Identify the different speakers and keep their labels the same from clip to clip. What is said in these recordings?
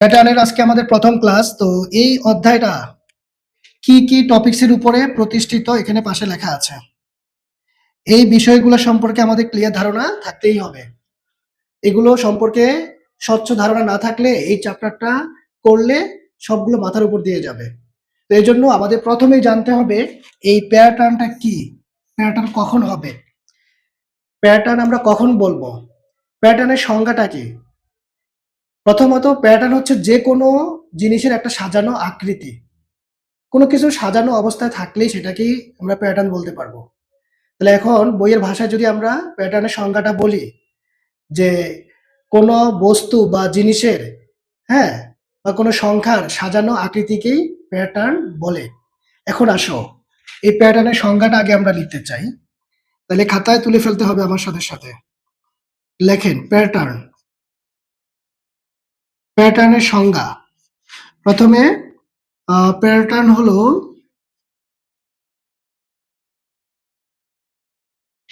Speaker 1: প্যাটার্নের আজকে আমাদের প্রথম ক্লাস। তো এই অধ্যায়টা কি কি টপিকসের উপরে প্রতিষ্ঠিত এখানে পাশে লেখা আছে। এই বিষয়গুলো সম্পর্কে আমাদের ক্লিয়ার ধারণা থাকতেই হবে। এগুলো সম্পর্কে স্বচ্ছ ধারণা না থাকলে এই চ্যাপ্টারটা করলে সবগুলো মাথার উপর দিয়ে যাবে। তো এই জন্য আমাদের প্রথমেই জানতে হবে এই প্যাটার্নটা কি, প্যাটার্ন কখন হবে, প্যাটার্ন আমরা কখন বলবো, প্যাটার্নের সংজ্ঞাটা কি। প্রথমত প্যাটার্ন হচ্ছে যে কোনো জিনিসের একটা সাজানো আকৃতি। কোনো কিছু সাজানো অবস্থায় থাকলেই সেটাকেই আমরা প্যাটার্ন বলতে পারবো। তাহলে এখন বইয়ের ভাষায় যদি আমরা প্যাটার্নের সংজ্ঞাটা বলি যে কোনো বস্তু বা জিনিসের, হ্যাঁ, বা কোনো সংখ্যার সাজানো আকৃতিকেই প্যাটার্ন বলে। এখন আসো এই প্যাটার্নের সংজ্ঞাটা আগে আমরা লিখতে চাই, তাহলে খাতায় তুলে ফেলতে হবে আমার সাথে সাথে। লেখেন প্যাটার্ন, প্যাটার্নের সংজ্ঞা। প্রথমে প্যাটার্ন হলো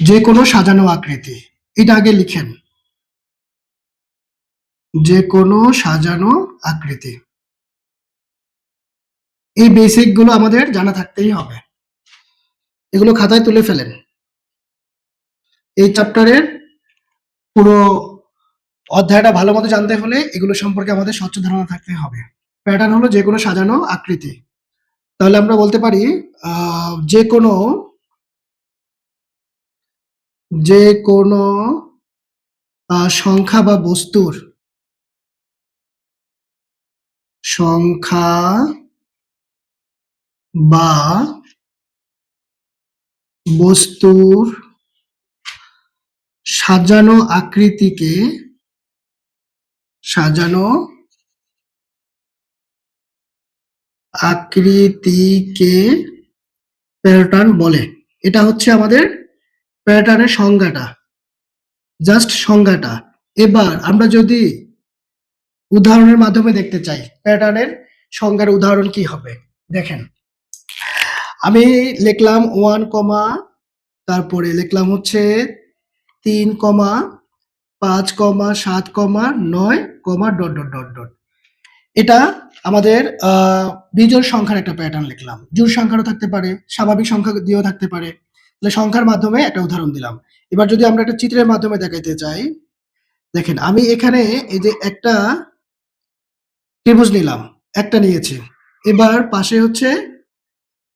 Speaker 1: যে কোনো সাজানো আকৃতি। এটা আগে লিখেন, যে কোনো সাজানো আকৃতি। এই বেসিক গুলো আমাদের জানা থাকতেই হবে, এগুলো খাতায় তুলে ফেলেন। এই চ্যাপ্টারের পুরো অধ্যায়টা ভালো মতো জানতে হলে এগুলো সম্পর্কে আমাদের স্বচ্ছ ধারণা থাকতে হবে। প্যাটার্ন হলো যে কোনো সাজানো আকৃতি। তাহলে আমরা বলতে পারি যে কোনো সংখ্যা বা বস্তুর সংখ্যা বা বস্তুর সাজানো আকৃতিকে প্যাটার্ন বলে। এটা হচ্ছে আমাদের প্যাটার্নের সংজ্ঞাটা, জাস্ট সংজ্ঞাটা। এবার আমরা যদি উদাহরণের মাধ্যমে দেখতে চাই প্যাটার্নের সংজ্ঞার উদাহরণ কি হবে, দেখেন আমি লিখলাম 1, তারপরে লিখলাম হচ্ছে 3, 5, 7, 9, ডট ডট ডট ডট। এটা আমাদের বিজোড় সংখ্যার একটা প্যাটার্ন লিখলাম। জোড় সংখ্যারও থাকতে পারে, স্বাভাবিক সংখ্যা দিয়েও থাকতে পারে। তাহলে সংখ্যার মাধ্যমে একটা উদাহরণ দিলাম। এবার যদি আমরা একটা চিত্রের মাধ্যমে দেখাইতে চাই, দেখেন আমি এখানে এই যে একটা ত্রিভুজ নিলাম, একটা নিয়েছি। এবার পাশে হচ্ছে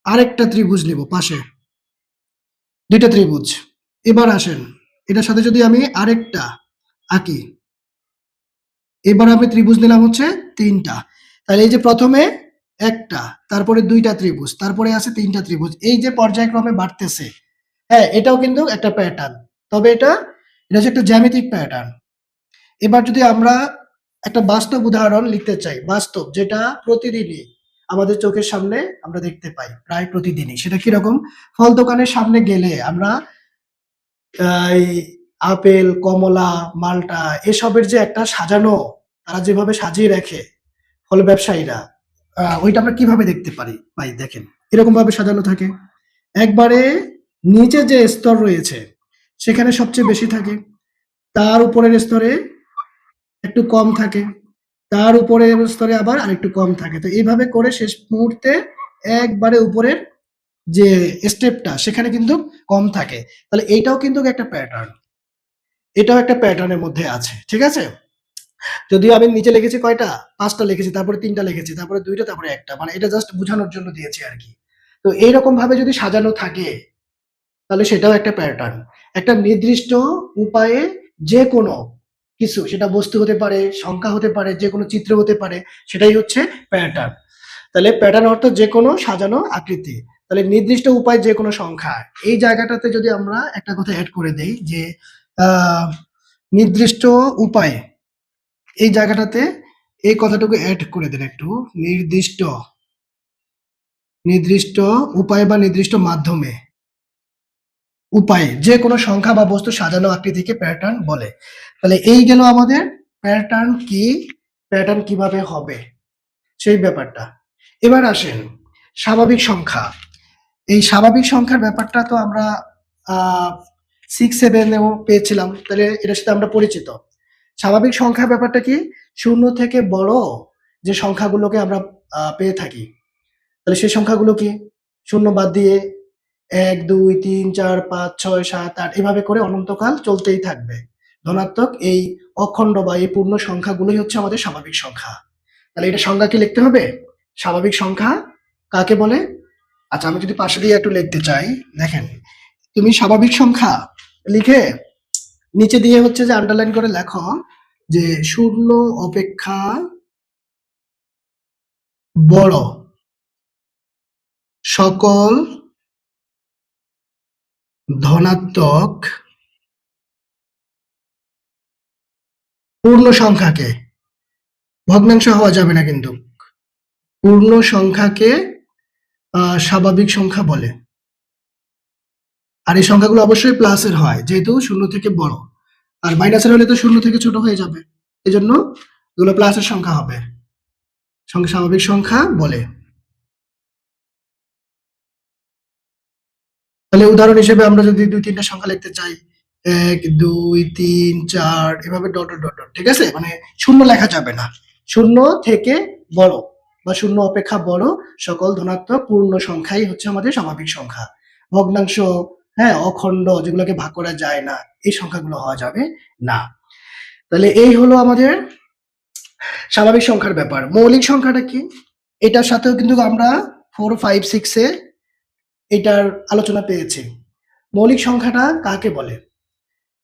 Speaker 1: আরেকটা ত্রিভুজ নিব, পাশে দুইটা ত্রিভুজ। এবার আসেন এটার সাথে যদি আমি আরেকটা আঁকি, এবার আমি ত্রিভুজ নিলাম হচ্ছে 3টা। তাহলে এই যে প্রথমে একটা, তারপরে 2টা ত্রিভুজ, তারপরে আছে 3টা ত্রিভুজ, এই যে পর্যায়ক্রমে বাড়তেছে, হ্যাঁ, এটাও কিন্তু একটা প্যাটার্ন। তবে এটা হচ্ছে একটা জ্যামিতিক প্যাটার্ন। এবার যদি আমরা একটা বাস্তব উদাহরণ লিখতে চাই, বাস্তব যেটা প্রতিদিনই আমাদের চোখের সামনে আমরা দেখতে পাই প্রায় প্রতিদিনই, সেটা কিরকম? ফল দোকানের সামনে গেলে আমরা এই আপেল, কমলা, মালটা এসবের যে একটা সাজানো, তারা যেভাবে সাজিয়ে রাখে ফল ব্যবসায়ীরা, ওইটা আমরা কিভাবে দেখতে পাই দেখেন এরকম ভাবে সাজানো থাকে। একবারে নিচে যে স্তর রয়েছে সেখানে সবচেয়ে বেশি থাকে, তার উপরের স্তরে একটু কম থাকে, তার উপরের স্তরে আবার আরেকটু কম থাকে। তো এইভাবে করে শেষ মুহূর্তে একবারে উপরের যে স্টেপটা সেখানে কিন্তু কম থাকে। তাহলে এইটাও কিন্তু একটা প্যাটার্ন, এটাও একটা প্যাটার্নের মধ্যে আছে, ঠিক আছে? যদিও আমি নিচে লিখেছি কয়টা, 5টা লিখেছি, তারপরে 3টা লিখেছি, তারপরে 2টা, তারপরে একটা, মানে এটা জাস্ট বোঝানোর জন্য দিয়েছি আর কি। তো এইরকম ভাবে যদি সাজানো থাকে তাহলে সেটাও একটা প্যাটার্ন। একটা নির্দিষ্ট উপায়ে যে কোনো কিছু, সেটা বস্তু হতে পারে, সংখ্যা হতে পারে, যে কোনো চিত্র হতে পারে, সেটাই হচ্ছে প্যাটার্ন। তাহলে প্যাটার্ন অর্থ যে কোনো সাজানো আকৃতি। তাহলে নির্দিষ্ট উপায় যে কোনো সংখ্যা, এই জায়গাটাতে যদি আমরা একটা কথা অ্যাড করে দেই যে নির্দিষ্ট উপায়ে, এই জায়গাটাতে এই কথাটুকু অ্যাড করে দেন একটু, নির্দিষ্ট উপায় বা নির্দিষ্ট মাধ্যমে, উপায়ে যে কোনো সংখ্যা বা বস্তু সাজানো আকৃতিকে প্যাটার্ন বলে। তাহলে এই গেল আমাদের প্যাটার্ন কি, প্যাটার্ন কিভাবে হবে সেই ব্যাপারটা। এবার আসেন স্বাভাবিক সংখ্যা। এই স্বাভাবিক সংখ্যার ব্যাপারটা তো আমরা 6, 7-এও পেয়েছিলাম, তাহলে এটার সাথে আমরা পরিচিত। স্বাভাবিক সংখ্যার ব্যাপারটা কি? 0 থেকে বড় যে সংখ্যাগুলোকে আমরা পেয়ে থাকি, তাহলে সেই সংখ্যাগুলো কি? শূন্য বাদ দিয়ে ১, ২, ৩, ৪, ৫, ৬, ৭, ৮ এভাবে করে অনন্তকাল চলতেই থাকবে। ধনাত্মক এই অখণ্ড বা এই পূর্ণ সংখ্যাগুলোই হচ্ছে আমাদের স্বাভাবিক সংখ্যা। তাহলে এটা সংজ্ঞা কি লিখতে হবে? স্বাভাবিক সংখ্যা কাকে বলে? আচ্ছা, আমি যদি পাশে দিয়ে একটু লিখতে চাই, দেখেন, তুমি স্বাভাবিক সংখ্যা লিখে নিচে দিয়ে হচ্ছে যে আন্ডারলাইন করে লেখো যে 0 অপেক্ষা বড় সকল ধনাত্মক পূর্ণ সংখ্যাকে, ভগ্নাংশ হওয়া যাবে না কিন্তু, পূর্ণ সংখ্যাকে স্বাভাবিক সংখ্যা বলে। আর এই সংখ্যাগুলো অবশ্যই প্লাসের হয়, যেহেতু 0 থেকে বড়, আর মাইনাসের হলে তো 0 থেকে ছোট হয়ে যাবে, এজন্য এগুলো প্লাসের সংখ্যা হবে, স্বাভাবিক সংখ্যা বলে। তাহলে উদাহরণ হিসেবে আমরা যদি 2-3টা সংখ্যা লিখতে চাই, 1, 2, 3, 4 এভাবে ডট ডট ডট ডট, ঠিক আছে? মানে শূন্য লেখা যাবে না। 0 থেকে বড় বা 0 অপেক্ষা বড় সকল ধনাত্মক পূর্ণ সংখ্যাই হচ্ছে আমাদের স্বাভাবিক সংখ্যা। ভগ্নাংশ, হ্যাঁ, অখণ্ড যেগুলোকে ভাগ করা যায় না, এই সংখ্যাগুলো হওয়া যাবে না। তাহলে এই হলো আমাদের স্বাভাবিক সংখ্যার ব্যাপার। মৌলিক সংখ্যাটা কি? এটার সাথেও কিন্তু আমরা 4, 5, 6 এ এটার আলোচনা পেয়েছি। মৌলিক সংখ্যাটা কাকে বলে?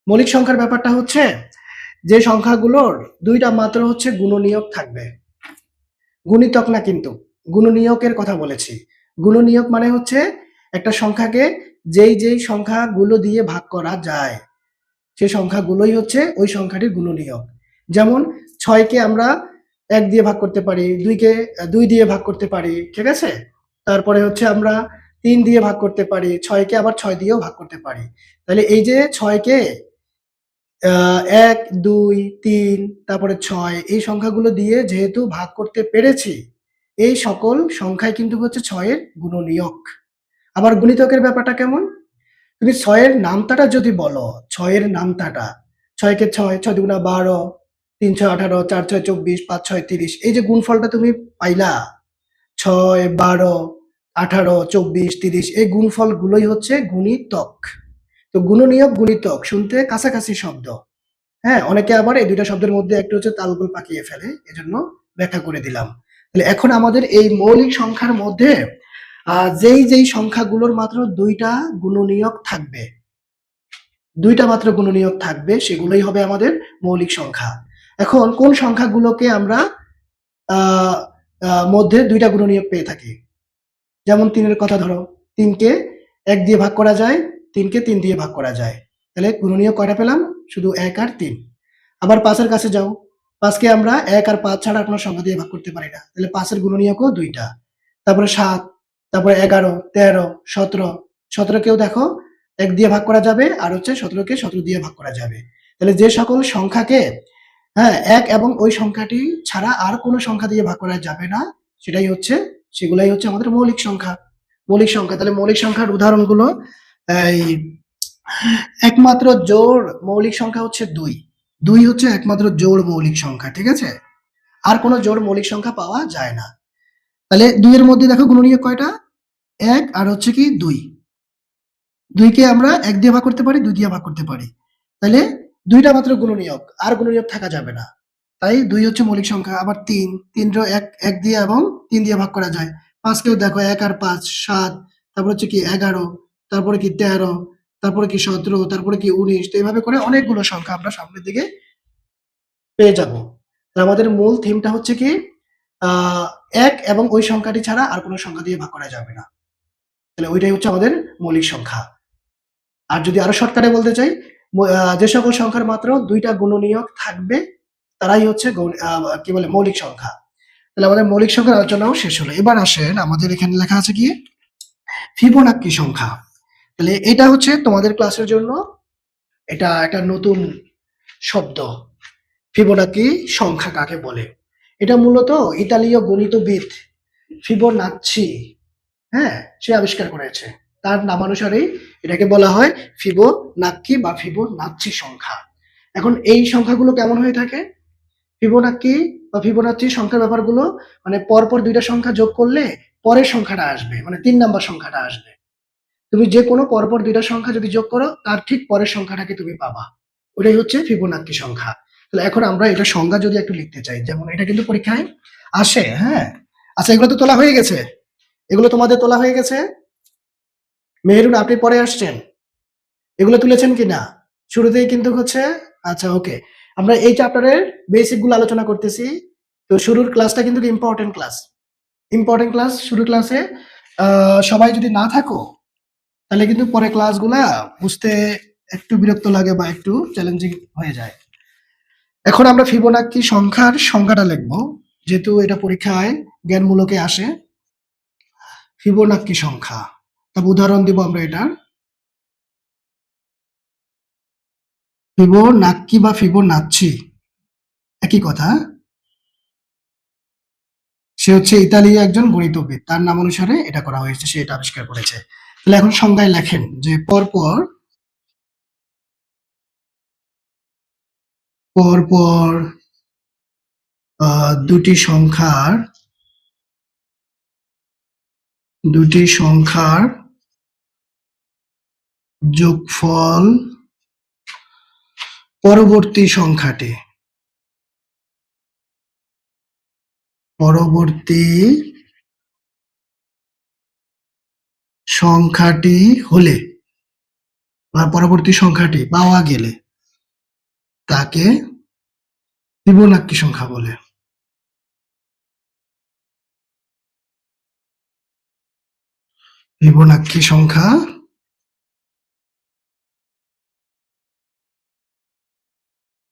Speaker 1: মৌলিক সংখ্যার ব্যাপারটা হচ্ছে যে সংখ্যাগুলোর দুইটা মাত্র হচ্ছে গুণনীয়ক থাকবে, গুণিতক না কিন্তু, গুণনীয়কের কথা বলেছি। গুণনীয়ক মানে হচ্ছে একটা সংখ্যাকে যেই সংখ্যাগুলো দিয়ে ভাগ করা যায়, সেই সংখ্যাগুলোই হচ্ছে ওই সংখ্যাটির গুণনীয়ক। যেমন 6 কে আমরা 1 দিয়ে ভাগ করতে পারি, 2 কে 2 দিয়ে ভাগ করতে পারি, ঠিক আছে? তারপরে হচ্ছে আমরা 3 দিয়ে ভাগ করতে পারি, 6 কে আবার 6 দিয়েও ভাগ করতে পারি। তাহলে এই যে 6 কে 1, 2, 3 তারপরে 6 এই সংখ্যাগুলো দিয়ে যেহেতু ভাগ করতে পেরেছি, এই সকল সংখ্যাই কিন্তু হচ্ছে 6 এর গুণনীয়ক। আবার গুণিতকের ব্যাপারটা কেমন? তুমি 6 এর নামতাটা যদি বলো, 6 এর নামতাটা, 6 কে 6, 6 দুগুণা 12, 3 6 18, 4 6 24, 5 6 30, এই যে গুণফলটা তুমি পাইলা 6, 12, 18, 24, 30, এই গুণফলগুলোই হচ্ছে গুণিতক। তো গুণনীয়ক, গুণিতক শুনতে কাছাকাছি শব্দ, হ্যাঁ? অনেকে আবার এই 2টা শব্দের মধ্যে একটু হচ্ছে তালগোল পাকিয়ে ফেলে, এজন্য ব্যাখ্যা করে দিলাম। তাহলে এখন আমাদের এই মৌলিক সংখ্যার মধ্যে যেই সংখ্যাগুলোর মাত্র 2টা গুণনীয়ক থাকবে, 2টা মাত্র গুণনীয়ক থাকবে, সেগুলোই হবে আমাদের মৌলিক সংখ্যা। এখন কোন সংখ্যাগুলোকে আমরা মধ্যে 2টা গুণনীয়ক পেয়ে থাকি? যেমন 3 এর কথা ধরো, 3 কে 1 দিয়ে ভাগ করা যায়, 3 কে 3 দিয়ে ভাগ করা যায়। তাহলে গুণনীয়ক কয়টা পেলাম? শুধু 1 আর 3। আবার 5 এর কাছে যাও, 5 কে আমরা 1 আর 5 ছাড়া আর কোনো সংখ্যা দিয়ে ভাগ করতে পারি না। তাহলে 5 এর গুণনীয়কও 2টা। তারপরে 7, তারপরে 11, 13, 17, 17 কেও দেখো 1 দিয়ে ভাগ করা যাবে, আর হচ্ছে 17 কে 17 দিয়ে ভাগ করা যাবে। তাহলে যে সকল সংখ্যাকে, হ্যাঁ, 1 এবং ওই সংখ্যাটি ছাড়া আর কোনো সংখ্যা দিয়ে ভাগ করা যাবে না, সেগুলাই হচ্ছে আমাদের মৌলিক সংখ্যা। মৌলিক সংখ্যা, তাহলে মৌলিক সংখ্যার উদাহরণগুলো, এই একমাত্র জোড় মৌলিক সংখ্যা হচ্ছে 2। 2 হচ্ছে একমাত্র জোড় মৌলিক সংখ্যা, ঠিক আছে? আর কোনো জোড় মৌলিক সংখ্যা পাওয়া যায় না। তাহলে 2 এর মধ্যে দেখো গুণনীয়ক কয়টা? 1 আর হচ্ছে কি 2। 2 কে আমরা 1 দিয়ে ভাগ করতে পারি, 2 দিয়ে ভাগ করতে পারি। তাহলে 2টা মাত্র গুণনীয়ক, আর গুণনীয়ক থাকা যাবে না। তাই 2 হচ্ছে মৌলিক সংখ্যা। আবার 3, 3 ও 1 দিয়ে এবং 3 দিয়ে ভাগ করা যায়। 5 কেও দেখো 1 আর 5, 7, তারপর হচ্ছে কি 11, তারপরে কি 13, তারপরে কি 17, তারপরে কি 19, তো এভাবে করে অনেকগুলো সংখ্যা আমরা সামনের দিকে পেয়ে যাব। আমাদের মূল থিমটা হচ্ছে কি, 1 এবং ওই সংখ্যাটি ছাড়া আর কোনো সংখ্যা দিয়ে ভাগ করা যাবে না। তাহলে ওইটাই হচ্ছে আমাদের মৌলিক সংখ্যা। আর যদি আরো শর্টকাটে বলতে চাই, যে সকল সংখ্যার মাত্র 2টা গুণনীয়ক থাকবে, তারাই হচ্ছে কি বলে মৌলিক সংখ্যা। তাহলে আমাদের মৌলিক সংখ্যার আলোচনাও শেষ হলো। এবার আসেন, আমাদের এখানে লেখা আছে কি ফিবোনাক্কি সংখ্যা। তাহলে এটা হচ্ছে তোমাদের ক্লাসের জন্য এটা একটা নতুন শব্দ। ফিবোনাক্কি সংখ্যা কাকে বলে? এটা মূলত ইতালীয় গণিতবিদ ফিবোনাচ্চি, হ্যাঁ, সে আবিষ্কার করেছে। তার নামানুসারেই এটাকে বলা হয় ফিবোনাক্কি বা ফিবোনাচ্চি সংখ্যা। এখন এই সংখ্যাগুলো কেমন হয়ে থাকে? ফিবোনাক্কি বা ফিবোনাচ্চি সংখ্যার ব্যাপারগুলো মানে পরপর দুইটা সংখ্যা যোগ করলে পরের সংখ্যাটা আসবে, মানে 3 নাম্বার সংখ্যাটা আসবে। তুমি যে কোনো পরপর দুইটা সংখ্যা যদি যোগ করো তার ঠিক পরের সংখ্যাটাকে তুমি পাবা, ওটাই হচ্ছে ফিবোনাক্কি সংখ্যা। তাহলে এখন আমরা এটা সংজ্ঞা যদি একটু লিখতে চাই, যেমন এটা কিন্তু পরীক্ষায় আসে, হ্যাঁ। আচ্ছা, এগুলো তো তোলা হয়ে গেছে, এগুলো তোমাদের তোলা হয়ে গেছে। মেহেরুন, আপনি পরে আসছেন, এগুলো তুলেছেন কিনা? শুরুতেই কিন্তু হচ্ছে, আচ্ছা ওকে, আমরা এই চ্যাপ্টারের বেসিক গুলো আলোচনা করতেছি। তো শুরুর ক্লাসটা কিন্তু ইম্পর্টেন্ট ক্লাস, ইম্পর্টেন্ট ক্লাস। শুরুর ক্লাসে সবাই যদি না থাকো তাহলে কিন্তু পরে ক্লাসগুলা বুঝতে একটু বিরক্ত লাগে বা একটু চ্যালেঞ্জিং হয়ে যায়। এখন আমরা ফিবোনাক্কি সংখ্যার সংজ্ঞাটা লিখবো, যেহেতু এটা পরীক্ষায় জ্ঞানমূলকে আসে। ফিবোনাক্কি সংখ্যা, তবে উদাহরণ দিব আমরা এটার। ফিবোনাক্কি বা ফিবোনাচ্চি একই কথা। সে হচ্ছে ইতালীয় একজন গণিতবিদ, তার নাম অনুসারে এটা করা হয়েছে, সে এটা আবিষ্কার করেছে। তাহলে এখন সংজ্ঞায় লেখেন যে পরপর পরপর দুটি সংখ্যার যোগফল পরবর্তী সংখ্যাটি হলে বা পরবর্তী সংখ্যাটি পাওয়া গেলে তাকে ফিবোনাক্কি সংখ্যা বলে। ফিবোনাক্কি সংখ্যা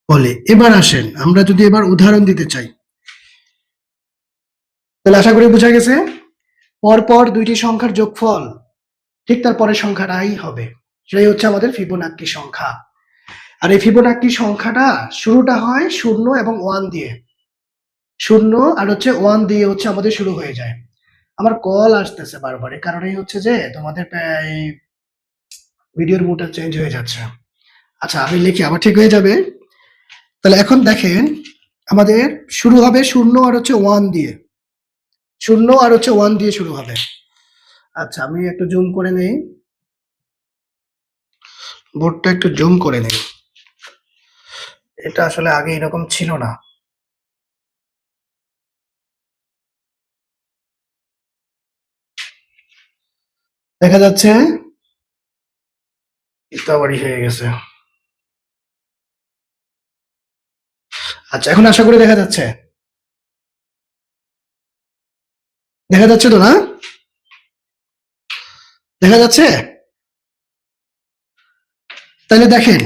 Speaker 1: বলে। এবার আসেন, আমরা যদি এবার উদাহরণ দিতে চাই, তাহলে আশা করি বোঝা গেছে পরপর দুইটি সংখ্যার যোগফল ঠিক তার পরের সংখ্যাটাই হবে, সেটাই হচ্ছে আমাদের ফিবোনাক্কি সংখ্যা। আর এই ফিবোনাক্কি সংখ্যাটা শুরুটা হয় 0 এবং 1 দিয়ে, 0 আর হচ্ছে 1 দিয়ে হচ্ছে আমাদের শুরু হয়ে যায়। আমার কল আসতেছে বারবার, এই কারণেই হচ্ছে যে তোমাদের এই ভিডিওর মুডটা চেঞ্জ হয়ে যাচ্ছে। আচ্ছা, আমি লিখি, আবার ঠিক হয়ে যাবে। তাহলে এখন দেখেন, আমাদের শুরু হবে 0 আর হচ্ছে 1 দিয়ে, 0 আর হচ্ছে 1 দিয়ে শুরু হবে। আচ্ছা, আমি একটু জুম করে নেই, বোর্ডটা একটু জুম করে নেই, এটা আসলে আগে এরকম ছিল না। দেখা যাচ্ছে ইতাবাড়ি হয়ে গেছে। আচ্ছা, এখন আশা করি দেখা যাচ্ছে, দেখা যাচ্ছে তো না? দেখা যাচ্ছে? তাহলে দেখেন,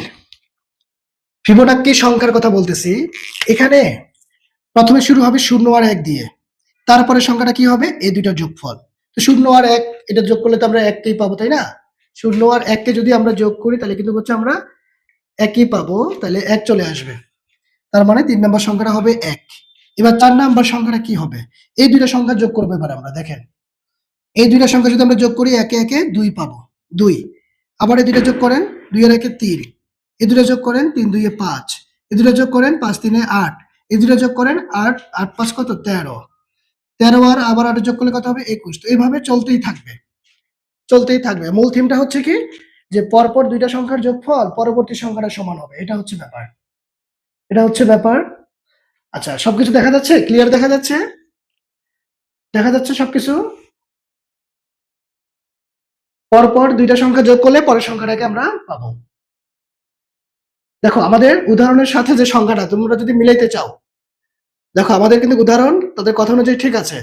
Speaker 1: ফিবোনাক্কি সংখ্যার কথা বলতেছি। এখানে প্রথমে শুরু হবে 0 আর 1 দিয়ে, তারপরে সংখ্যাটা কি হবে? এই দুইটার যোগফল। তো 0 আর 1 এটা যোগ করলে তো আমরা 1 কেই পাবো, তাই না? 0 আর 1 কে যদি আমরা যোগ করি তাহলে কিন্তু হচ্ছে আমরা 1 ই পাবো, তাহলে 1 চলে আসবে। তার মানে 3 নাম্বার সংখ্যাটা হবে 1। এবার 4 নাম্বার সংখ্যাটা কি হবে? এই দুইটা সংখ্যা যোগ করবো এবার আমরা, দেখেন। এই দুইটা সংখ্যা যদি আমরা যোগ করি, একে একে 2 পাবো, 2। আবার এই দুইটা যোগ করেন, 2 আর 1 এ 3। এই দুইটা যোগ করেন, 3 2 এ 5। এই দুইটা যোগ করেন, 5 3 এ 8। এই দুইটা যোগ করেন, 8 8 5 কত? 13। 13 আর আবার 8 যোগ করলে কত হবে? 21। তো এইভাবে চলতেই থাকবে, চলতেই থাকবে। মূল থিমটা হচ্ছে কি, যে পরপর দুইটা সংখ্যার যোগফল পরবর্তী সংখ্যাটা সমান হবে, এটা হচ্ছে ব্যাপার, এটা হচ্ছে ব্যাপার। আচ্ছা, সবকিছু দেখা যাচ্ছে? ক্লিয়ার দেখা যাচ্ছে? দেখা যাচ্ছে সবকিছু? পরপর দুইটা সংখ্যা যোগ করলে পরের সংখ্যাটাকে আমরা পাবো। দেখো, আমাদের উদাহরণের সাথে যে সংখ্যাটা তোমরা যদি মিলাইতে চাও, দেখো আমাদের কিন্তু উদাহরণ তাদের কথা অনুযায়ী ঠিক আছে।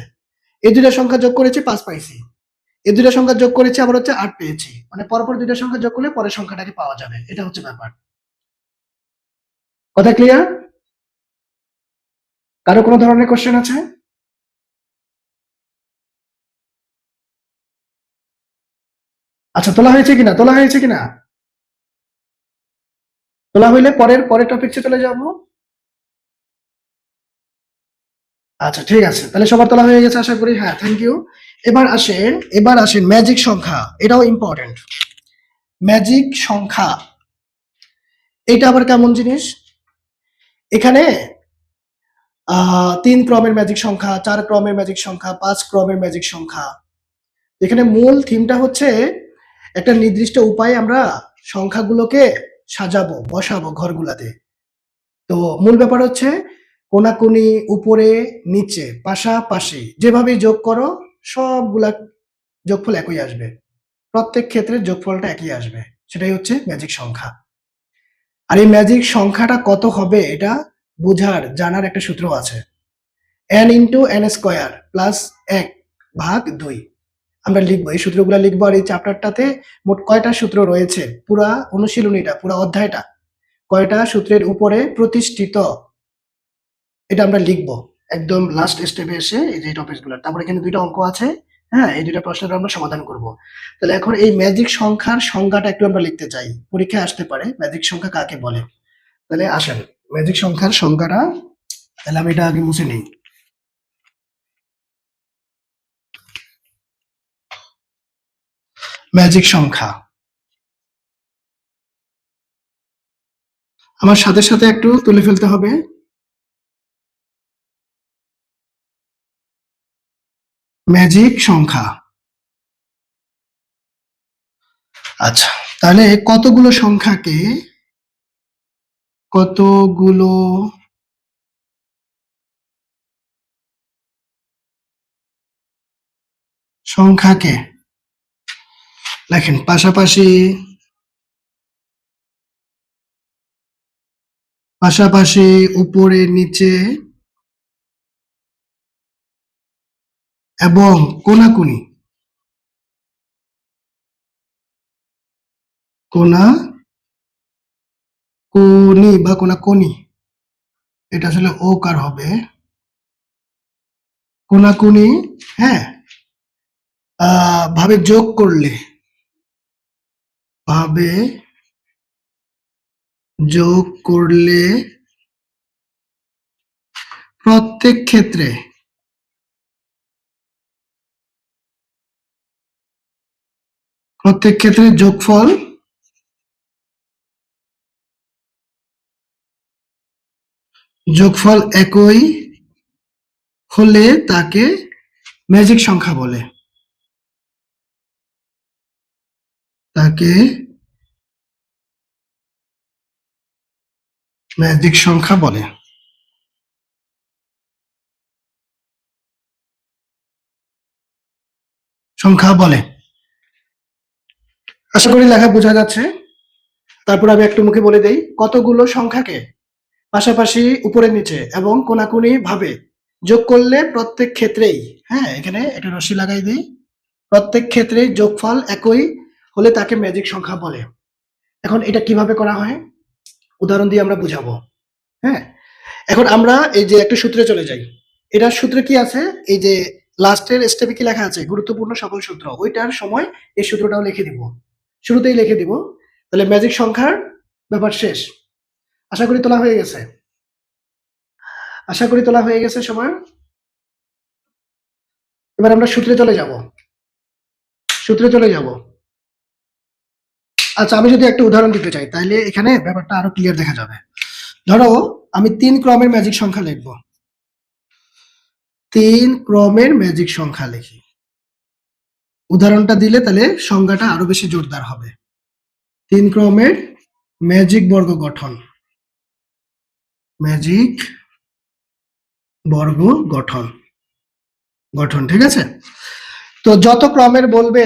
Speaker 1: এই দুইটা সংখ্যা যোগ করেছি, 5 পাইছি। এই দুইটা সংখ্যা যোগ করেছি, আবার হচ্ছে 8 পেয়েছি। মানে পরপর দুইটা সংখ্যা যোগ করলে পরের সংখ্যাটাকে পাওয়া যাবে, এটা হচ্ছে ব্যাপার। কথা ক্লিয়ার? কারো কোনো ধরনের কোশ্চেন আছে? আচ্ছা, তোলা হয়েছে কিনা, তোলা হয়েছে কিনা? তোলা হইলে পরের টপিকসে চলে যাবো। আচ্ছা, ঠিক আছে, তাহলে সবার তোলা হয়ে গেছে আশা করি। হ্যাঁ, থ্যাংক ইউ। এবার আসেন ম্যাজিক সংখ্যা, এটাও ইম্পর্টেন্ট। ম্যাজিক সংখ্যা, এটা আবার কেমন জিনিস? এখানে তিন ক্রমের ম্যাজিক সংখ্যা, 4 ক্রমের ম্যাজিক সংখ্যা, 5 ক্রমের ম্যাজিক সংখ্যা। এখানে মূল থিমটা হচ্ছে একটা নির্দিষ্ট উপায়ে আমরা সংখ্যাগুলোকে সাজাবো, বসাবো ঘরগুলাতে। তো মূল ব্যাপার হচ্ছে কোনাকুনি, উপরে, নিচে, পাশাপাশি যেভাবেই যোগ করো সবগুলা যোগফল একই আসবে। প্রত্যেক ক্ষেত্রে যোগফলটা একই আসবে। সেটাই হচ্ছে ম্যাজিক সংখ্যা। আর এই ম্যাজিক সংখ্যাটা কত হবে এটা জানার একটা সূত্র আছে। n into n square plus 1 ভাগ 2। আমরা লিখবো, এই সূত্রগুলো লিখবো। আর এই চ্যাপ্টারটাতে মোট কয়টা সূত্র রয়েছে, পুরা অনুশীলনীটা, পুরা অধ্যায়টা কয়টা সূত্রের উপরে প্রতিষ্ঠিত, এটা আমরা লিখবো একদম লাস্ট স্টেপে এসে। এই যে টপিকসগুলো, তারপর এখানে দুইটা অঙ্ক আছে, হ্যাঁ, এই দুইটা প্রশ্নের আমরা সমাধান করব। তাহলে এখন এই ম্যাজিক সংখ্যার সংজ্ঞাটা একটু আমরা লিখতে চাই, পরীক্ষায় আসতে পারে ম্যাজিক সংখ্যা কাকে বলে। তাহলে আসেন ম্যাজিক সংখ্যার সংজ্ঞাটা, তাহলে আমি এটা আগে মুছে নিই। ম্যাজিক সংখ্যা, আমার সাথে সাথে একটু তুলে ফেলতে হবে। ম্যাজিক সংখ্যা, আচ্ছা, তাহলে কতগুলো সংখ্যাকে লেখেন পাশাপাশি, পাশাপাশি, উপরে, নিচে এবং কোনাকুনি, কোনাকুনি বা কোনাকুনি, এটা আসলে ওকার হবে, কোনাকুনি, হ্যাঁ, ভাবে যোগ করলে, ভাবে যোগ করলে প্রত্যেক ক্ষেত্রে যোগফল একই হলে তাকে ম্যাজিক সংখ্যা বলে। তাকে ম্যাজিক সংখ্যা বলে। সংখ্যা বলে। আশা করি লেখা বোঝা যাচ্ছে। তারপর আমি একটু মুখে বলে দেই, কতগুলো সংখ্যাকে পাশাপাশি, উপরে নিচে এবং কোনাকুনি ভাবে যোগ করলে প্রত্যেক ক্ষেত্রেই, হ্যাঁ, এখানে একটা রশ্মি লাগাই দিই, প্রত্যেক ক্ষেত্রেই যোগফল একই হলে তাকে ম্যাজিক সংখ্যা বলে। এখন এটা কিভাবে করা হয় উদাহরণ দিয়ে আমরা বুঝাবো। হ্যাঁ, এখন আমরা এই যে একটা সূত্রে চলে যাই। এটার সূত্রে কি আছে, এই যে লাস্টের স্টেপে কি লেখা আছে, গুরুত্বপূর্ণ সকল সূত্র, ওইটার সময় এই সূত্রটাও লিখে দিব, শুরুতেই লিখে দিব। তাহলে ম্যাজিক সংখ্যার ব্যাপার শেষ। আশা করি তোলা হয়ে গেছে, সবার। এবার আমরা সূত্রে চলে যাব। আচ্ছা, আমি যদি একটা উদাহরণ দিতে চাই তাহলে এখানে ব্যাপারটা আরো ক্লিয়ার দেখা যাবে। ধরো আমি 3 ক্রমের ম্যাজিক সংখ্যা লিখব, 3 ক্রমের ম্যাজিক সংখ্যা লিখি। উদাহরণটা দিলে তাহলে সংজ্ঞাটা আরো বেশি জোরদার হবে। 3 ক্রমের ম্যাজিক বর্গ গঠন, ম্যাজিক বর্গ গঠন, ঠিক আছে। তো যত ক্রমের বলবে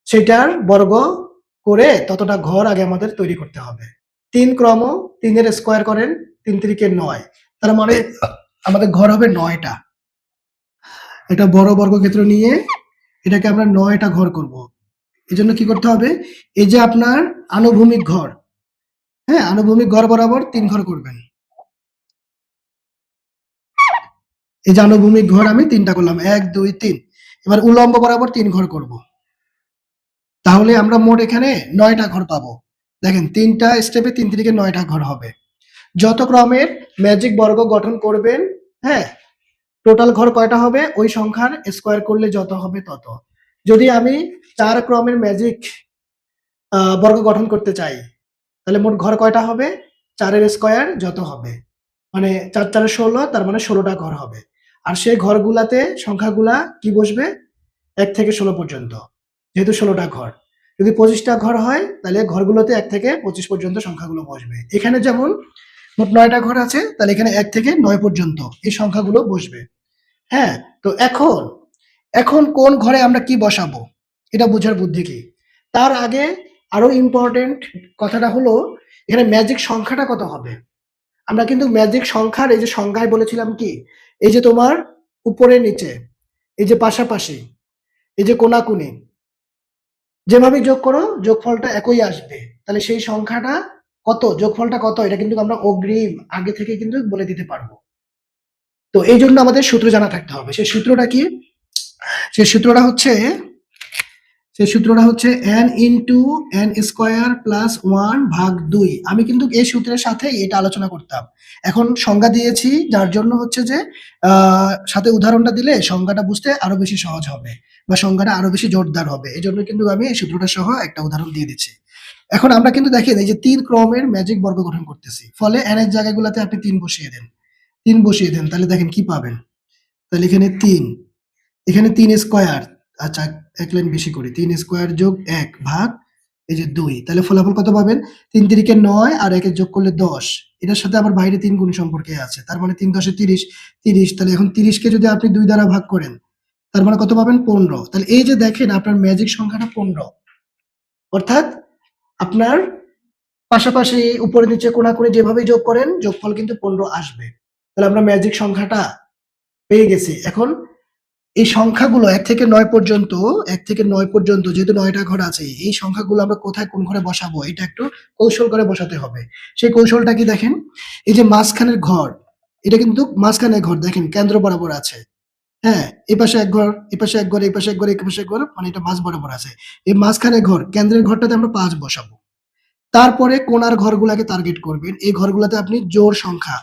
Speaker 1: সেটার বর্গ করে ততটা ঘর আগে আমাদের তৈরি করতে হবে। 3 ক্রম, 3 এর স্কয়ার করেন, 3 3 9, তার মানে আমাদের ঘর হবে 9টা। এটা বড় বর্গক্ষেত্র নিয়ে এটাকে আমরা 9টা ঘর করব। এজন্য কি করতে হবে, এই যে আপনার আনুভূমিক ঘর, হ্যাঁ, আনুভূমিক ঘর বরাবর 3 ঘর করবেন। এই যে আনুভূমিক ঘর আমি 3টা করলাম, 1 2 3। এবার উলম্ব বরাবর 3 ঘর করব। তাহলে আমরা মোট এখানে 9টা ঘর পাবো। দেখেন 3টা স্টেপে 3 3 9টা ঘর হবে। যত ক্রমের ম্যাজিক বর্গ গঠন করবেন, হ্যাঁ, টোটাল ঘর কয়টা হবে ওই সংখ্যার স্কয়ার করলে যত হবে তত। যদি আমি 4 ক্রমের ম্যাজিক বর্গ গঠন করতে চাই তাহলে মোট ঘর কয়টা হবে, 4 এর স্কয়ার যত হবে। মানে ৪ ৪ 16, তার মানে 16টা ঘর হবে। আর সেই ঘরগুলাতে সংখ্যাগুলা কি বসবে? ১ থেকে ১৬ পর্যন্ত। যেহেতু 16টা ঘর। যদি 25টা ঘর হয়, তাহলে ঘরগুলোতে ১ থেকে 25 পর্যন্ত সংখ্যাগুলো বসবে। এখানে যেমন মোট ৯টা ঘর আছে, তাহলে এখানে ১ থেকে ৯ পর্যন্ত এই সংখ্যাগুলো বসবে। হ্যাঁ? তো এখন কোন ঘরে আমরা কি বসাবো? এটা বোঝার বুদ্ধি কি? তার আগে আরো ইম্পোর্টেন্ট কথাটা হলো, এখানে ম্যাজিক সংখ্যাটা কত হবে? আমরা কিন্তু ম্যাজিক সংখ্যার এই যে সংজ্ঞায় বলেছিলাম কি? এই যে তোমার উপরে নিচে, এই যে পাশাপাশি, এই যে কোনাকুনি, যেভাবেই যোগ করো যোগফলটা একই আসবে। তাহলে সেই সংখ্যাটা কত? যোগফলটা কত? এটা কিন্তু আমরা অগ্রিম আগে থেকে কিন্তু বলে দিতে পারবো। তো এইজন্য আমাদের সূত্র জানা থাকতে হবে। সেই সূত্রটা কি? সেই সূত্রটা হচ্ছে n into n square plus 1 ভাগ 2। আমি কিন্তু এই সূত্রের সাথে এটা আলোচনা করতাম। এখন সংজ্ঞা দিয়েছি, যার জন্য হচ্ছে যে সাথে উদাহরণটা দিলে সংজ্ঞাটা বুঝতে আরো বেশি সহজ হবে বা সংজ্ঞাটা আরো বেশি জোরদার হবে। এজন্য কিন্তু আমি এই সূত্রটা সহ একটা উদাহরণ দিয়ে দিচ্ছি। এখন আমরা কিন্তু দেখেন এই যে ৩ ক্রমের ম্যাজিক বর্গ গঠন করতেছি। ফলে n এর জায়গাগুলোতে আপনি ৩ বসিয়ে দেন। ৩ বসিয়ে দেন, তাহলে দেখেন কি পাবেন? তাহলে এখানে ৩, এখানে ৩ স্কয়ার, আচ্ছা ১ লাইন বেশি করি। ৩ স্কয়ার যোগ ১ ভাগ এই যে ২। তাহলে ফলাফল কত পাবেন? ৩ তিরিকে ৯ আর ১ এর যোগ করলে ১০। এটার সাথে আবার বাইরে ৩ গুণ সম্পর্কে আছে। তার মানে ৩ ১০ ৩০, ৩০। তাহলে এখন ৩০ কে যদি আপনি ২ দ্বারা ভাগ করেন, তার মানে কত পাবেন? ১৫। তাহলে এই যে দেখেন আপনার ম্যাজিক সংখ্যাটা ১৫। অর্থাৎ আপনার পাশাপাশি উপরে নিচে কোণাকুণি যেভাবেই যোগ করেন যোগফল কিন্তু ১৫ আসবে। তাহলে আমরা ম্যাজিক সংখ্যাটা পেয়ে গেছি। এখন এই সংখ্যাগুলো ১ থেকে ৯ পর্যন্ত, ১ থেকে ৯ পর্যন্ত যেহেতু ৯ টা ঘর আছে, এই সংখ্যাগুলো আমরা কোথায় কোন ঘরে বসাবো এটা একটু কৌশল করে বসাতে হবে। সেই কৌশলটা কি দেখেন? এই যে মাঝখানের ঘর, এটা কিন্তু মাঝখানের ঘর দেখেন কেন্দ্র বরাবর আছে। হ্যাঁ? এপাশে ১ ঘর, এপাশে ১ ঘর, এপাশে ১ ঘর, এপাশে ১ ঘর, মানে এটা মাঝ বরাবর আছে। এই মাঝখানের ঘর, কেন্দ্রের ঘরটাতে আমরা ৫ বসাবো। তারপরে কোণার ঘরগুলাকে টার্গেট করবেন। এই ঘরগুলাতে আপনি জোড় সংখ্যা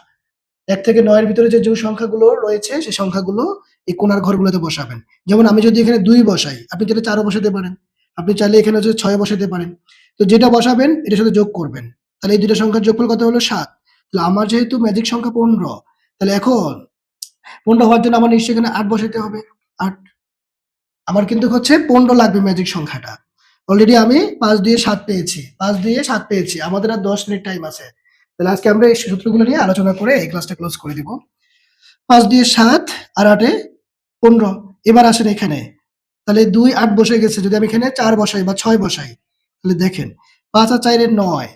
Speaker 1: ১ থেকে ৯ এর ভিতরে যে জোড় সংখ্যাগুলো রয়েছে সেই সংখ্যাগুলো এই কোণার ঘরগুলোতে বসাবেন। যেমন আমি যদি এখানে ২ বসাই, আপনি চাইলে ৪ ও বসাতে পারেন। আপনি চাইলে এখানে হচ্ছে ৬ বসাতে পারেন। তো যেটা বসাবেন এটার সাথে যোগ করবেন। তাহলে এই ২ টা সংখ্যার যোগফল কত হলো? ৭। তাহলে আমার যেহেতু ম্যাজিক সংখ্যা ১৫, তাহলে এখন ১৫ হওয়ার জন্য আমার নিশ্চয়ই এখানে ৮ বসাইতে হবে। ৮, আমার কিন্তু হচ্ছে ১৫ লাগবে ম্যাজিক সংখ্যাটা। অলরেডি আমি ৫ দিয়ে ৭ পেয়েছি। ৫ দিয়ে ৭ পেয়েছি। আমাদের আর ১০ মিনিট টাইম আছে। তাহলে আজকে আমরা এই সূত্রগুলো নিয়ে আলোচনা করে এই ক্লাসটা ক্লোজ করে দিব। ৫ দিয়ে ৭ আর ৮ এ ১৫। এবার আসেন এখানে। তাহলে ২ ৮ বসে গেছে। যদি আমি এখানে ৪ বসাই বা ৬ বসাই, তাহলে দেখেন ৫ আর ৪ এর ৯,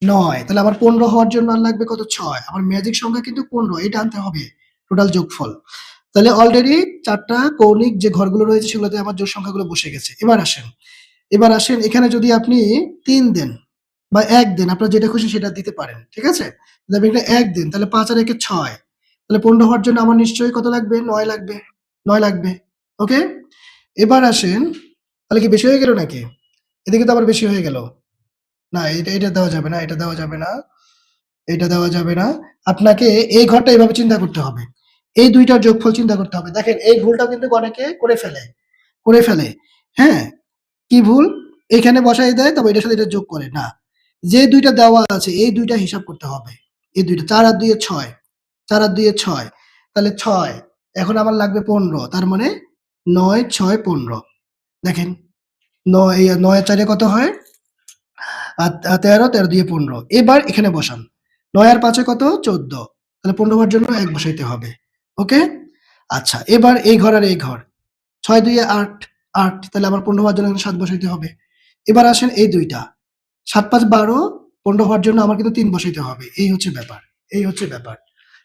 Speaker 1: ৯। তাহলে আমার ১৫ হওয়ার জন্য আর লাগবে কত? ৬। আমার ম্যাজিক সংখ্যা কিন্তু ১৫, এটা আনতে হবে। টোটাল যোগফল। তাহলে অলরেডি ৪ টা কৌণিক যে ঘরগুলো রয়েছে সেগুলোতে আমার জোড় সংখ্যাগুলো বসে গেছে। এবার আসেন এখানে যদি আপনি ৩ দেন বা ১ দেন, আপনার যেটা খুশি সেটা দিতে পারেন। ঠিক আছে? যদি আপনি এখানে ১ দেন, তাহলে ৫ আর ১ এ ৬। তাহলে ১৫ হওয়ার জন্য আমার নিশ্চয়ই কত লাগবে? ৯ লাগবে। ৯ লাগবে। ওকে? এবার আসেন, তাহলে কি বেশি হয়ে গেল নাকি? এদিকে তো আবার বেশি হয়ে গেল। না, এটা দেওয়া যাবে না, এটা দেওয়া যাবে না, এটা দেওয়া যাবে না। আপনাকে এই ঘরটা এভাবে চিন্তা করতে হবে। এই ২ টার যোগফল চিন্তা করতে হবে। দেখেন এই ভুলটাও কিন্তু অনেকে করে ফেলে। হ্যাঁ? কি ভুল? এখানে বসায় দেয়, তবে এটার সাথে এটা যোগ করে। না। যে ২ টা দেওয়া আছে এই ২ টা হিসাব করতে হবে। এই ২ টা ৪ আর ২ এ ৬, ৪ আর ২ এ ৬। তাহলে ৬, এখন আমার লাগবে ১৫। তার মানে ৯, ৬, ১৫। দেখেন ৯ আর ৪ এ কত হয়? ১৩, ১৩ ২ এ ১৫। এবার এখানে বসান। ৯ আর ৫ এ কত? ১৪। তাহলে ১৫ হওয়ার জন্য ১ বসাইতে হবে। ওকে? আচ্ছা, এবার এই ঘর আর এই ঘর। ৬ ২ এ ৮, ৮। তাহলে আমার ১৫ হওয়ার জন্য এখানে ৭ বসাইতে হবে। এবার আসেন এই ২ টা। ৭ ৫ ১২, ১৫ হওয়ার জন্য আমার কিন্তু ৩ বসাইতে হবে। এই হচ্ছে ব্যাপার।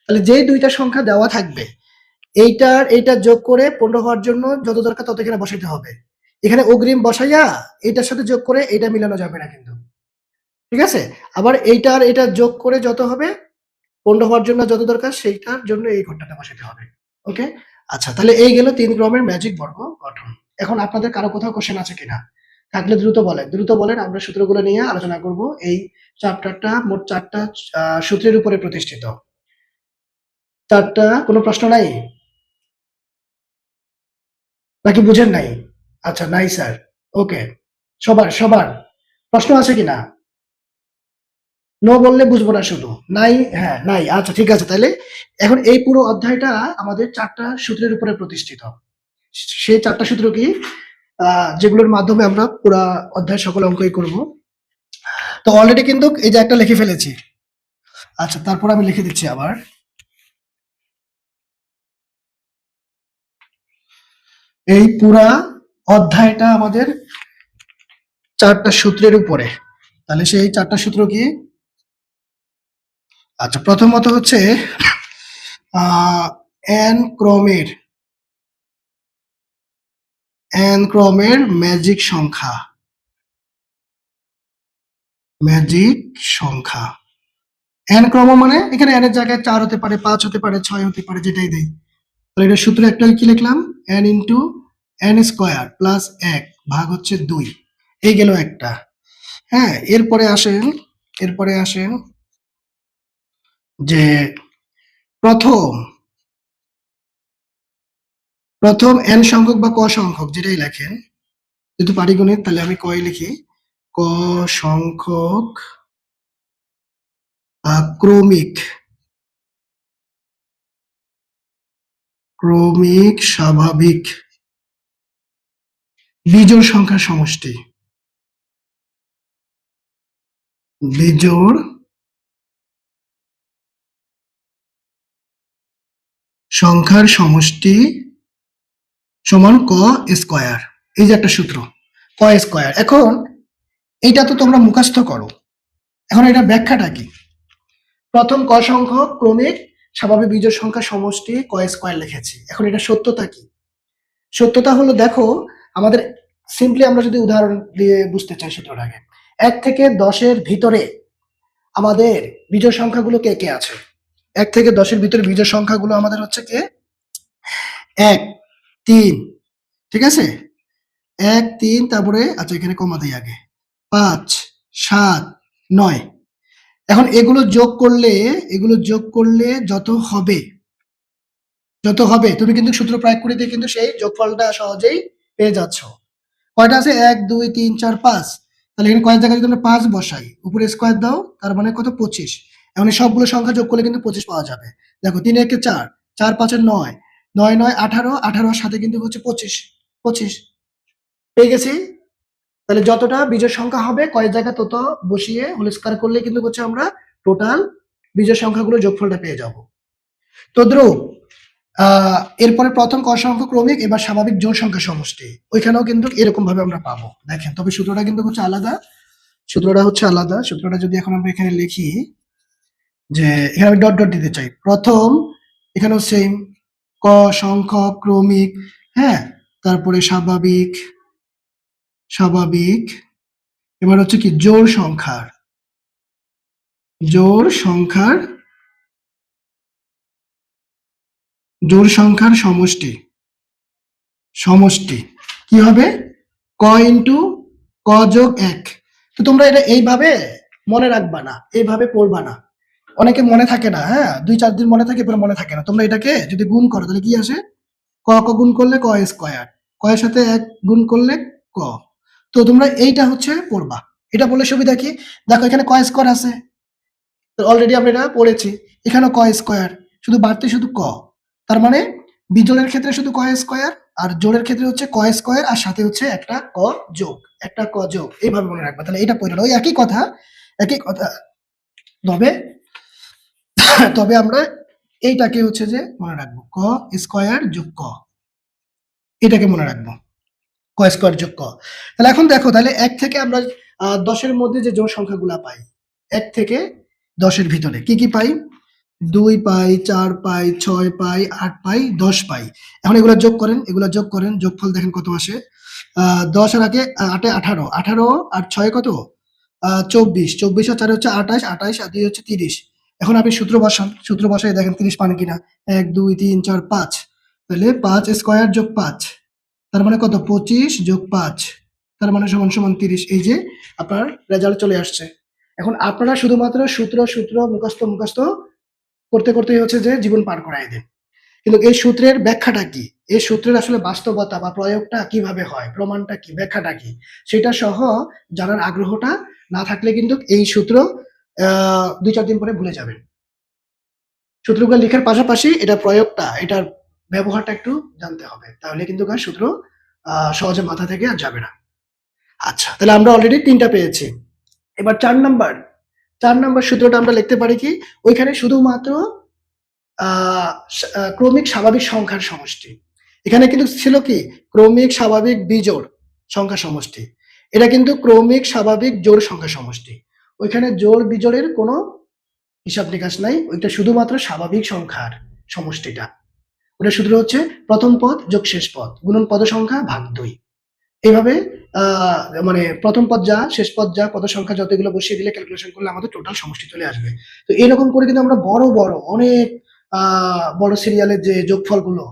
Speaker 1: তাহলে যেই ২ টা সংখ্যা দেওয়া থাকবে, এইটার যোগ করে ১৫ হওয়ার জন্য যত দরকার তত এখানে বসাইতে হবে। এখানে অগ্রিম বসাইয়া এইটার সাথে যোগ করে এইটা মিলানো যাবে না কিন্তু। ঠিক আছে? আবার এইটার যোগ করে যত হবে, ১৫ হওয়ার জন্য যত দরকার সেইটার জন্য এই ঘরটাতে বসাইতে হবে। ওকে? আচ্ছা, তাহলে এই গেল ৩ ক্রমের ম্যাজিক বর্গ গঠন। এখন আপনাদের কারো কোথাও কোয়েশ্চেন আছে কিনা? থাকলে দ্রুত বলেন। আমরা সূত্রগুলো নিয়ে আলোচনা করব। এই চ্যাপ্টারটা মোট ৪ টা সূত্রের উপরে প্রতিষ্ঠিত। ৪ টা, কোনো প্রশ্ন নাই? নাকি বুঝেন নাই? আচ্ছা, নাই স্যার। ওকে। সবার প্রশ্ন আছে কিনা? নো বললে বুঝবো না শুধু। নাই, হ্যাঁ, নাই। আচ্ছা ঠিক আছে। তাইলে এখন এই পুরো অধ্যায়টা আমাদের ৪ টা সূত্রের উপরে প্রতিষ্ঠিত। সেই ৪ টা সূত্র কি? যেগুলোর মাধ্যমে আমরা পুরা অধ্যায়ের সকল অঙ্কই করব। তো অলরেডি কিন্তু এই যে একটা লিখে ফেলেছি। আচ্ছা তারপর আমি লিখে দিচ্ছি আবার। এই পুরা অধ্যায়টা আমাদের ৪ টা সূত্রের উপরে। তাহলে সেই ৪ টা সূত্র কি? আচ্ছা প্রথমত হচ্ছে n ক্রমের ম্যাজিক সংখ্যা। ম্যাজিক সংখ্যা। n ক্রম মানে এখানে n এর জায়গায় ৪ হতে পারে, ৫ হতে পারে, ৬ হতে পারে, যেটাই দেই। তাহলে এটার সূত্র একটাই কি লিখলাম? n into n square plus ১ ভাগ হচ্ছে ২। এই গেল একটা। হ্যাঁ, এরপরে আসেন যে প্রথম n সংখ্যক বা ক সংখ্যক যেটাই লেখেন, যেহেতু পাটিগণিত তাহলে আমি কই লিখি। ক সংখ্যক ক্রমিক স্বাভাবিক বিজোড় সংখ্যার সমষ্টি। বিজোড় সংখ্যার সমষ্টি সমান ক স্কয়ার। এই যে একটা সূত্র, ক স্কয়ার। এখন এইটা তো তোমরা মুখস্থ করো। এখন এটা ব্যাখ্যাটা কি? প্রথম ক সংখ্যক ক্রমিক স্বাভাবিক বিজোড় সংখ্যার সমষ্টি ক স্কয়ার লিখেছি। এখন এটা সত্যতা কি? সত্যতা হলো, দেখো আমাদের সিম্পলি আমরা যদি উদাহরণ দিয়ে বুঝতে চাই সূত্রটাকে, ১ থেকে ১০ এর ভিতরে আমাদের বিজোড় সংখ্যাগুলো কে কে আছে? ১ থেকে ১০ এর ভিতরে বিজোড় সংখ্যাগুলো আমাদের হচ্ছে কে? ১, ৩, ঠিক আছে? ১, ৩, তারপরে আচ্ছা এখানে কমা দেই আগে। ৫, ৭, ৯। এখন এগুলো যোগ করলে যত হবে তুমি কিন্তু সূত্র প্রয়োগ করে দিয়ে কিন্তু সেই যোগফলটা সহজেই পেয়ে যাচ্ছ। কয়টা আছে? ১, ২, ৩, ৪, ৫। তাহলে এখানে কয়েক জায়গায় যদি আমরা ৫ বসাই, উপরে স্কয়ার দাও, তার মানে কত? ২৫। এখন এই সবগুলো সংখ্যা যোগ করলে কিন্তু ২৫ পাওয়া যাবে। দেখো ৩ একে ৪, ৪ ৫ ৯, ৯ ৯ ১৮, ১৮ এর সাথে কিন্তু হচ্ছে ২৫, ২৫ পেয়ে গেছি। তাহলে যতটা বিজোড় সংখ্যা হবে কয়েক জায়গায় তত বসিয়ে হোল স্কয়ার করলে কিন্তু হচ্ছে আমরা টোটাল বিজোড় সংখ্যাগুলোর যোগফলটা পেয়ে যাব। তদ্রুপ এরপরে প্রথম ক সংখ্যক ক্রমিক, এবার স্বাভাবিক জোড় সংখ্যা সমষ্টি। ওইখানেও কিন্তু এরকম ভাবে আমরা পাবো। দেখেন, তবে সূত্রটা কিন্তু হচ্ছে আলাদা। সূত্রটা যদি এখন আমরা এখানে লিখি, যে এখানে আমি ডট ডট দিতে চাই। প্রথম এখানেও সেম, ক সংখ্যক ক্রমিক, হ্যাঁ, তারপরে স্বাভাবিক, এবার হচ্ছে কি জোড় সংখ্যার সমষ্টি কি হবে? ক ইন্টু ক যোগ ১। তো তোমরা এটা এইভাবে মনে রাখবা না, এইভাবে পড়বা না। অনেকে মনে থাকে না, হ্যাঁ, ২-৪ দিন মনে থাকে, এরপরে মনে থাকে না। তোমরা এটাকে যদি গুণ করো তাহলে কি আসে? ক গুণ করলে ক স্কয়ার, ক এর সাথে ১ গুণ করলে ক। তো তোমরা এইটা হচ্ছে পড়বা। এটা বললে সুবিধা কি? দেখো এখানে ক স্কয়ার আছে, অলরেডি আমরা এটা পড়েছি। এখানেও ক স্কয়ার, শুধু বাড়তি শুধু ক। তার মানে বিজোড়ের ক্ষেত্রে শুধু ক স্কয়ার, আর জোড়ের ক্ষেত্রে হচ্ছে ক স্কয়ার, আর সাথে হচ্ছে একটা ক যোগ। এইভাবে মনে রাখবা। তাহলে এটা পড়ে নাও। ওই একই কথা। তবে তবে আমরা এইটাকে হচ্ছে যে মনে রাখবো, ক স্কয়ার যোগ ক। এটাকে মনে রাখবো, ক স্কয়ার যোগ ক। তাহলে এখন দেখো, তাহলে ১ থেকে আমরা ১০ এর মধ্যে যে জোড় সংখ্যাগুলা পাই, ১ থেকে ১০ এর ভিতরে কি কি পাই? ২ পাই, ৪ পাই, ৬ পাই, ৮ পাই, ১০ পাই। এখন এগুলা যোগ করেন, যোগফল দেখেন কত আসে। ১০ আর আগে ৮ এ ১৮, ১৮ আর ৬ কত? ২৪, ২৪ আর ৪ হচ্ছে ২৮, ২৮ আর ২ হচ্ছে ৩০। এখন আপনি সূত্র বসাই দেখেন ৩০ পান কিনা। ১, ২, ৩, ৪, ৫। তাহলে ৫ স্কয়ার যোগ ৫, তার মানে কত? ২৫ যোগ ৫, তার মানে সমান ৩০। এই যে আপনার রেজাল্ট চলে আসছে। এখন আপনারা শুধুমাত্র সূত্র মুখস্থ করতেই হচ্ছে যে জীবন পার করায় দেন। কিন্তু এই সূত্রের ব্যাখ্যাটা কি? এই সূত্রের আসলে বাস্তবতা বা প্রয়োগটা কিভাবে হয়, প্রমাণটা কি, ব্যাখ্যাটা কি, সেটা সহ জানার আগ্রহটা না থাকলে কিন্তু এই সূত্র 2-4 দিন পরে ভুলে যাবেন। সূত্রগুলো লেখার পাশাপাশি এটা প্রয়োগটা, এটার ব্যবহারটা একটু জানতে হবে। তাহলে কিন্তু সূত্র সহজে মাথা থেকে আর যাবে না। আচ্ছা, তাহলে আমরা অলরেডি 3টা পেয়েছি। এবার 4 নাম্বার সূত্রটা আমরা লিখতে পারি কি? ওইখানে শুধুমাত্র ক্রমিক স্বাভাবিক সংখ্যার সমষ্টি। এখানে কিন্তু ছিল কি? ক্রমিক স্বাভাবিক বিজোড় সংখ্যা সমষ্টি। এটা কিন্তু ক্রমিক স্বাভাবিক জোড় সংখ্যা সমষ্টি। ওইখানে জোড় বিজোড়ের কোনো হিসাব নিকাশ নাই, ওইটা শুধুমাত্র স্বাভাবিক সংখ্যার সমষ্টিটা। ওটা সূত্র হচ্ছে প্রথম পদ যোগ শেষ পদ গুণন পদ সংখ্যা ভাগ 2। এইভাবে মানে প্রথম পদ যা, শেষ পদ যা, পদ সংখ্যা যত, এগুলো বসিয়ে দিলে ক্যালকুলেশন করলে আমাদের টোটাল সমষ্টি চলে আসবে। তো এরকম করে কিন্তু আমরা বড় অনেক বড় সিরিয়ালের যে যোগফলগুলো,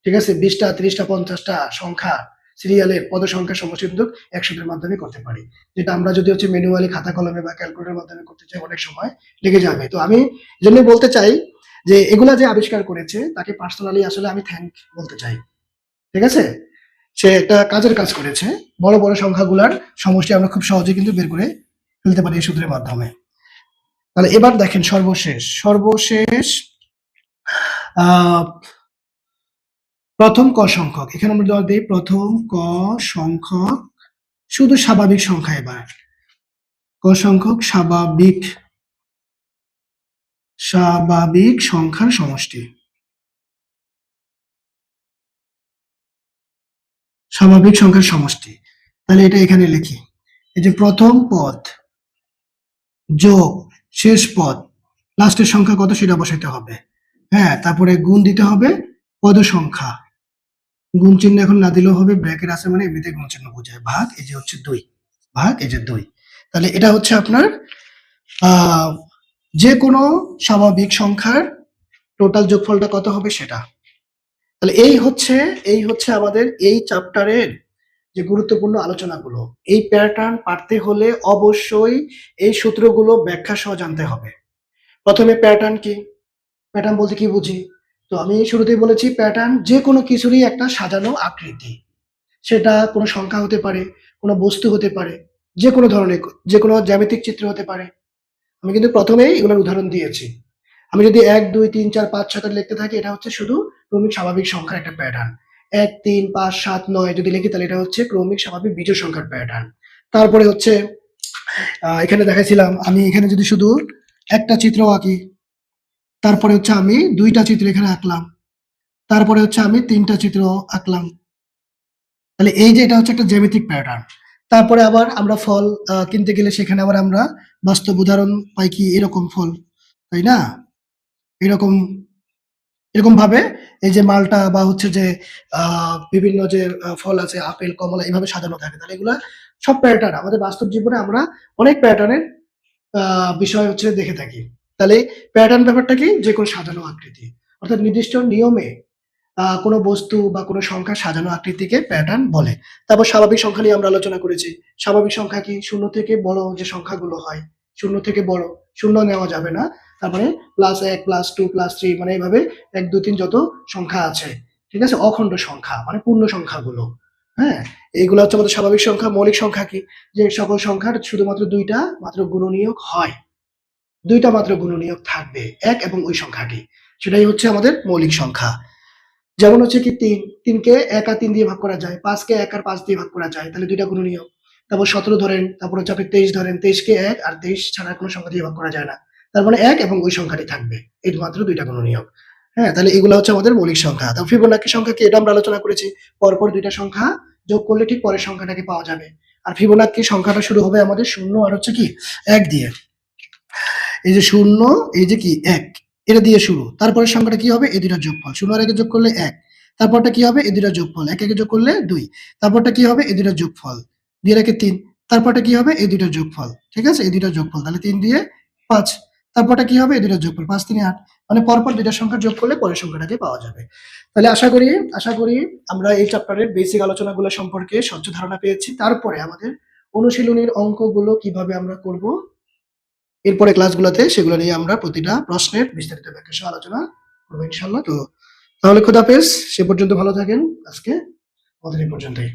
Speaker 1: ঠিক আছে, 20টা 30টা 50টা সংখ্যা সিরিয়ালের পদ সংখ্যার সমষ্টি কিন্তু একশোদের মাধ্যমে করতে পারি, যেটা আমরা যদি হচ্ছে ম্যানুয়ালি খাতা কলমে বা ক্যালকুলেটরের মাধ্যমে করতে চাই অনেক সময় লেগে যাবে। তো আমি জন্য বলতে চাই যে এগুলা যে আবিষ্কার করেছে তাকে পার্সোনালি আসলে আমি থ্যাংক বলতে চাই। ঠিক আছে, সে একটা কাজের কাজ করেছে। বড় সংখ্যাগুলার সমষ্টি আমরা খুব সহজে কিন্তু বের করে ফেলতে পারি এই সূত্রের মাধ্যমে। তাহলে এবার দেখেন সর্বশেষ প্রথম ক সংখ্যক। এখানে আমরা দেওয়া দিই প্রথম ক সংখ্যক, শুধু স্বাভাবিক সংখ্যা। এবার ক সংখ্যক স্বাভাবিক সংখ্যার সমষ্টি। স্বাভাবিক সংখ্যার সমষ্টি। তাহলে এটা এখানে লিখি, এই যে প্রথম পদ যোগ শেষ পদ, লাস্টের সংখ্যা কত সেটা বসাইতে হবে। হ্যাঁ, তারপরে গুণ দিতে হবে পদ সংখ্যা। গুণ চিহ্ন এখন না দিলেও হবে, ব্র্যাকেট আছে মানে এমনিতে গুণ চিহ্ন বোঝায়। ভাগ এই যে হচ্ছে 2, ভাগ এই যে 2। তাহলে এটা হচ্ছে আপনার যে কোনো স্বাভাবিক সংখ্যার টোটাল যোগফলটা কত হবে সেটা। তাহলে এই হচ্ছে আমাদের এই চ্যাপ্টারের যে গুরুত্বপূর্ণ আলোচনাগুলো। এই প্যাটার্ন পারতে হলে অবশ্যই এই সূত্রগুলো ব্যাখ্যা সহ জানতে হবে। প্রথমে প্যাটার্ন কি? প্যাটার্ন বলতে কি বুঝি? তো আমি শুরুতেই বলেছি প্যাটার্ন যে কোনো কিছুরই একটা সাজানো আকৃতি। সেটা কোনো সংখ্যা হতে পারে, কোনো বস্তু হতে পারে, যে কোনো ধরনের, যে কোনো জ্যামিতিক চিত্র হতে পারে। আমি কিন্তু প্রথমেই এগুলোর উদাহরণ দিয়েছি। আমি যদি 1 2 3 4 5 6 লিখতে থাকি, এটা হচ্ছে শুধু ক্রমিক স্বাভাবিক সংখ্যার একটা প্যাটার্ন। 1 3 5 7 9 যদি লিখি তাহলে এটা হচ্ছে ক্রমিক স্বাভাবিক বিজোড় সংখ্যার প্যাটার্ন। তারপরে হচ্ছে এখানে দেখাইছিলাম আমি এখানে যদি শুধু একটা চিত্র আঁকি, তারপরে হচ্ছে আমি 2টা চিত্র এখানে আঁকলাম, তারপরে হচ্ছে আমি 3টা চিত্র আঁকলাম। তাহলে এই যে এটা হচ্ছে একটা জ্যামিতিক প্যাটার্ন। তারপরে আবার আমরা ফল কিনতে গেলে সেখানে আবার আমরা বাস্তব উদাহরণ পাই কি এরকম ফল, তাই না? এরকম ভাবে এই যে মালটা বা হচ্ছে যে বিভিন্ন যে ফল আছে, আপেল কমলা, এইভাবে সাজানো থাকে। তাহলে এগুলা সব প্যাটার্ন আমাদের বাস্তব জীবনে আমরা অনেক প্যাটার্নের বিষয় হচ্ছে দেখে থাকি। তাহলে প্যাটার্ন ব্যাপারটা কি? যে কোনো সাজানো আকৃতি, অর্থাৎ নির্দিষ্ট নিয়মে কোনো বস্তু বা কোনো সংখ্যা সাজানো আকৃতিকে প্যাটার্ন বলে। তারপর স্বাভাবিক সংখ্যা নিয়ে আমরা আলোচনা করেছি। স্বাভাবিক সংখ্যা কি? 0 থেকে বড় যে সংখ্যাগুলো হয়, 0 থেকে বড়, 0 নেওয়া যাবে না। তারপরে +1 +2 +3 মানে এইভাবে 1 2 3 যত সংখ্যা আছে, ঠিক আছে? অখণ্ড সংখ্যা মানে পূর্ণ সংখ্যাগুলো। হ্যাঁ? এইগুলো হচ্ছে আমাদের স্বাভাবিক সংখ্যা। মৌলিক সংখ্যা কি? যে সকল সংখ্যার শুধুমাত্র 2টা মাত্র গুণনীয়ক হয়। 2টা মাত্র গুণনীয়ক থাকবে, 1 এবং ওই সংখ্যাটি। সেটাই হচ্ছে আমাদের মৌলিক সংখ্যা। যেমন হচ্ছে কি 3 কে 1 আর 3 দিয়ে ভাগ করা যায়, 5 কে 1 আর 5 দিয়ে ভাগ করা যায়, তাহলে 2টা গুণনীয়ক। তারপর 17 ধরেন, তারপর হচ্ছে আপনি 23 ধরেন, 23 কে 1 আর 23 ছাড়া কোনো সংখ্যা দিয়ে ভাগ করা যায় না। তার মানে 1 এবং ওই সংখ্যাটি থাকবে, এই মাত্র 2টা গুণনীয়ক। হ্যাঁ, তাহলে এগুলো হচ্ছে আমাদের মৌলিক সংখ্যা। তারপর ফিবোনাকি সংখ্যা কি? এটা আমরা আলোচনা করেছি। পরপর 2টা সংখ্যা যোগ করলে ঠিক পরের সংখ্যাটাকে পাওয়া যাবে। আর ফিবোনাকি সংখ্যাটা শুরু হবে আমাদের 0 আর হচ্ছে কি 1 দিয়ে। এই যে 0, এই যে কি 1, এটা দিয়ে শুরু। তারপরের সংখ্যাটা কি হবে? এই 2টার যোগফল। 0 আর 1 যোগ করলে 1। তারপরটা কি হবে? এই 2টার যোগফল। 1 যোগ করলে 2। তারপরটা কি হবে? এই 2টার যোগফল। 2 আর 3। তারপরটা কি হবে? এই 2টার যোগফল। ঠিক আছে? এই 2টার যোগফল। তাহলে 3 দিয়ে 5। তারপরটা কি হবে? এই 2টার যোগফল। 5 3 8। মানে পরপর 2টা সংখ্যা যোগ করলে পরের সংখ্যাটাকে পাওয়া যাবে। তাহলে আশা করি আমরা এই চ্যাপ্টারের বেসিক আলোচনাগুলো সম্পর্কে স্বচ্ছ ধারণা পেয়েছি। তারপরে আমাদের অনুশীলনীর অঙ্কগুলো কিভাবে আমরা করব, এরপরে ক্লাসগুলোতে সেগুলো নিয়ে আমরা প্রতিটা প্রশ্নের বিস্তারিত ব্যাখ্যা সহ আলোচনা করবো ইনশাআল্লাহ। তো তাহলে খোদাহাফেজ, সে পর্যন্ত ভালো থাকেন। আজকে আমাদের এই পর্যন্তই।